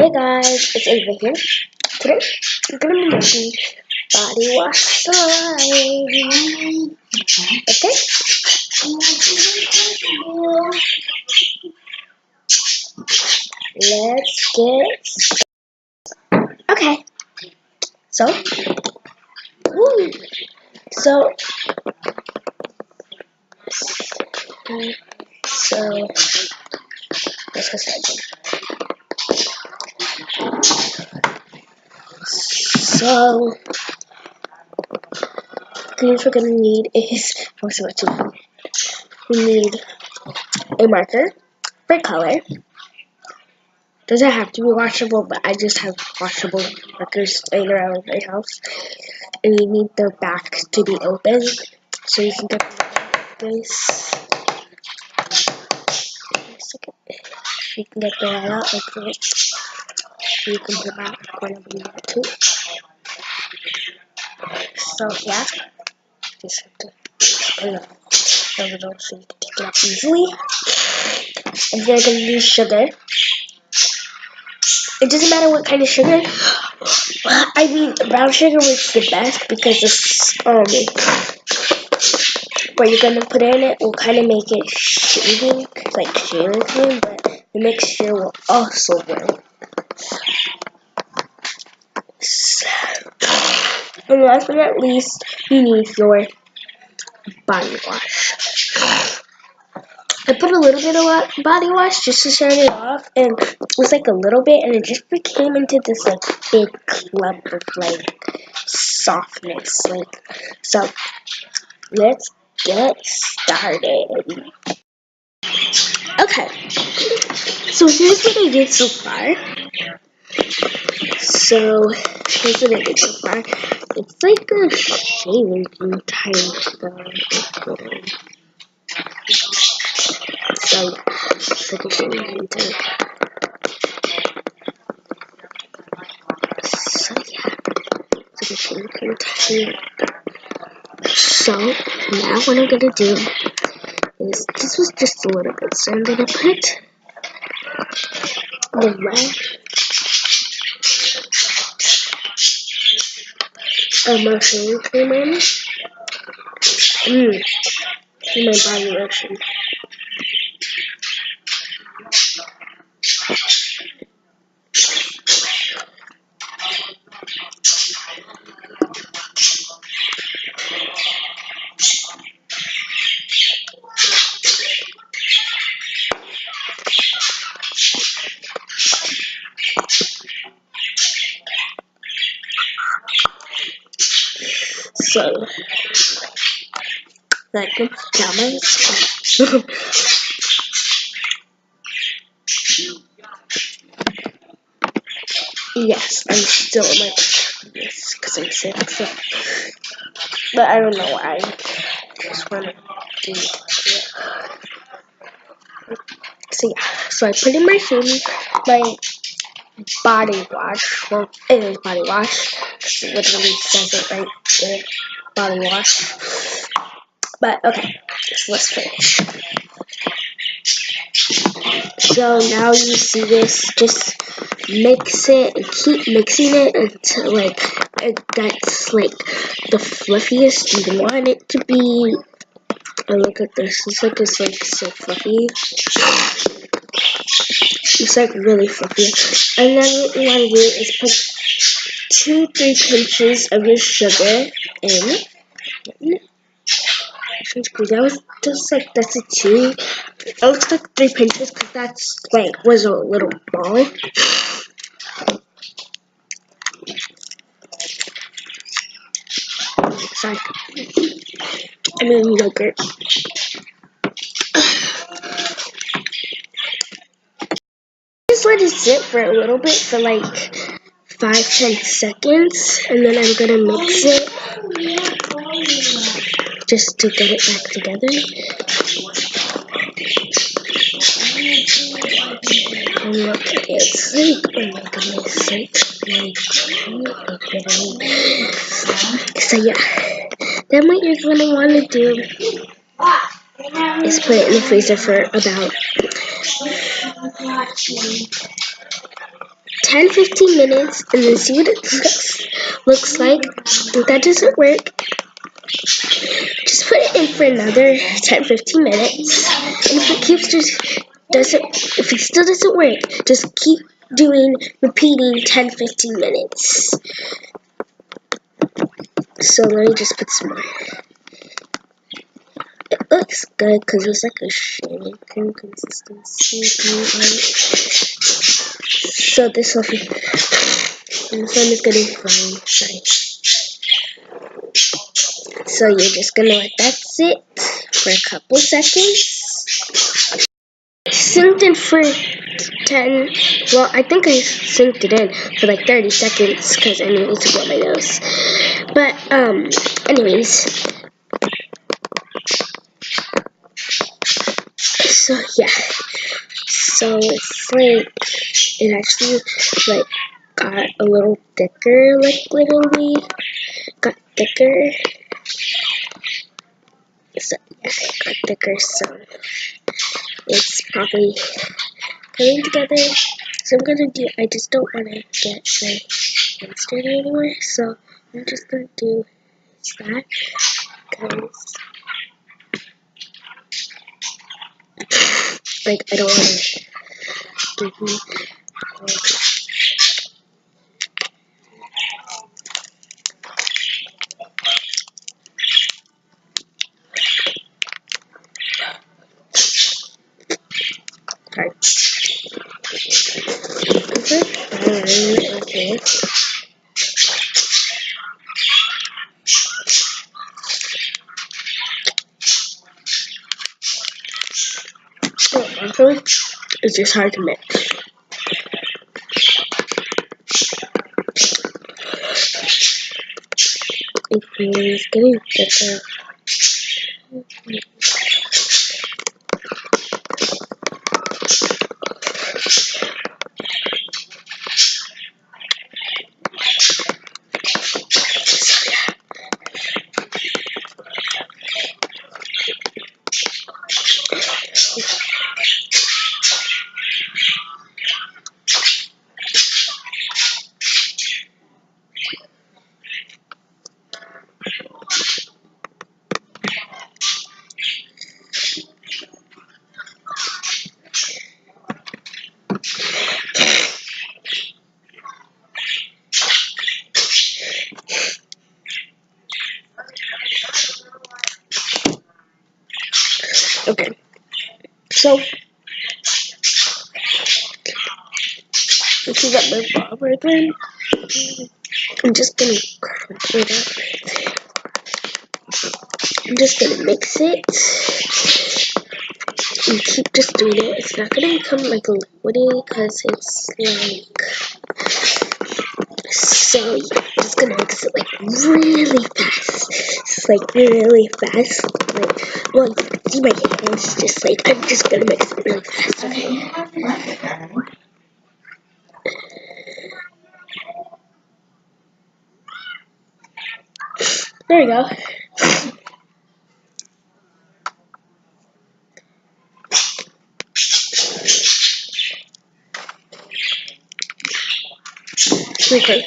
Hey guys, it's Ava here. Today, I'm gonna be making body wash slime. Okay? Let's get started. Okay. So, woo. So, let's get started. So, things we're gonna need is, we need a marker for color. Doesn't have to be washable, but I just have washable markers laying around my house. And you need the back to be open, so you can get this. You can get the light out like this. You can put that whenever you want to. So yeah, just have to put it over there so you can take it out easily. And then I'm gonna use sugar. It doesn't matter what kind of sugar. I mean, brown sugar was the best because it's what you're gonna put in it will kind of make it shaving, like shaving cream, but the mixture will also work. And last but not least, you need your body wash. I put a little bit of body wash just to start it off, and it was like a little bit, and it just became into this like big clump of like softness. So let's get started. Okay, so here's what I did so far. It's like a shaving cream type of So it's like a shaving cream type. So yeah, it's like a shaving cream type. So now what I'm gonna do is, this was just a little bit, so I'm gonna put the red my shaving cream in my body lotion. So, like, now my skin. Yes, I'm still in my pajamas because I'm sick, so. But I don't know why. I just want to do it. So yeah, so I put in my body wash. Well, it is body wash. It literally says it right there, body wash. But okay, so let's finish. So now you see this, just mix it and keep mixing it until that's like the fluffiest you want it to be. And look at this, it's like so fluffy. It's like really fluffy. And then what you want to do is put 2-3 pinches of your sugar in. That's a 2. It looks like 3 pinches because that's was a little ball. Sorry. I mean yogurt. Just let it sit for a little bit, for like 5-10 seconds, and then I'm gonna mix it just to get it back together. And look, it's like, oh my goodness, so yeah, then what you're gonna want to do is put it in the freezer for about 10-15 minutes and then see what it looks like. If that doesn't work, just put it in for another 10-15 minutes. And if it still doesn't work, just keep repeating 10-15 minutes. So let me just put some more. It looks good because it's like a shiny cream consistency. So this one is gonna be fine. Sorry. So you're just gonna let that sit for a couple seconds. Synced in for 10. Well, I think I synced it in for like 30 seconds because I need to blow my nose. But anyways. So yeah. So it's like it actually like got a little thicker, like literally got thicker. So yeah, it got thicker, so it's probably coming together. So I just don't want to get my hands dirty anymore, so I'm just gonna do that, because like I don't want to give me sorry. Okay. It's just hard to mix. It's getting thicker. Okay, so this is at my bobber then. I'm just gonna crumple it up. I'm just gonna mix it and keep just doing it. It's not gonna become like a liquidy because it's like, so you're just gonna mix it like really fast. It's like really fast. Like, well, you can see my hands just like, I'm just gonna mix it really fast, okay? There we go. Okay.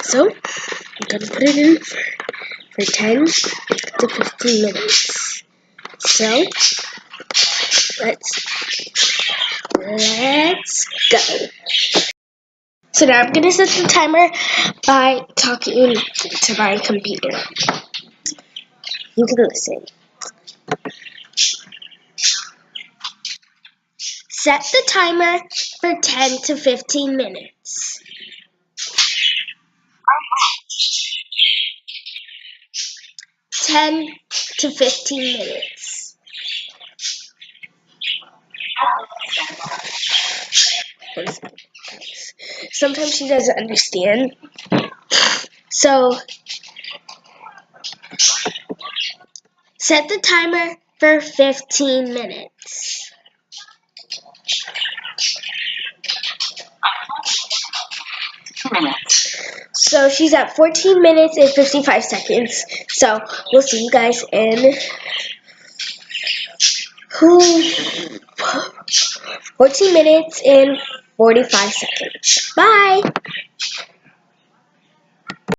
So, I'm gonna put it in for 10 to 15 minutes. So, let's go. So now I'm gonna set the timer by talking to my computer. You can listen. Set the timer for 10 to 15 minutes. Ten to 15 minutes. Sometimes she doesn't understand. So Set the timer for 15 minutes. So she's at 14 minutes and 55 seconds. So we'll see you guys in 14 minutes and 45 seconds. Bye.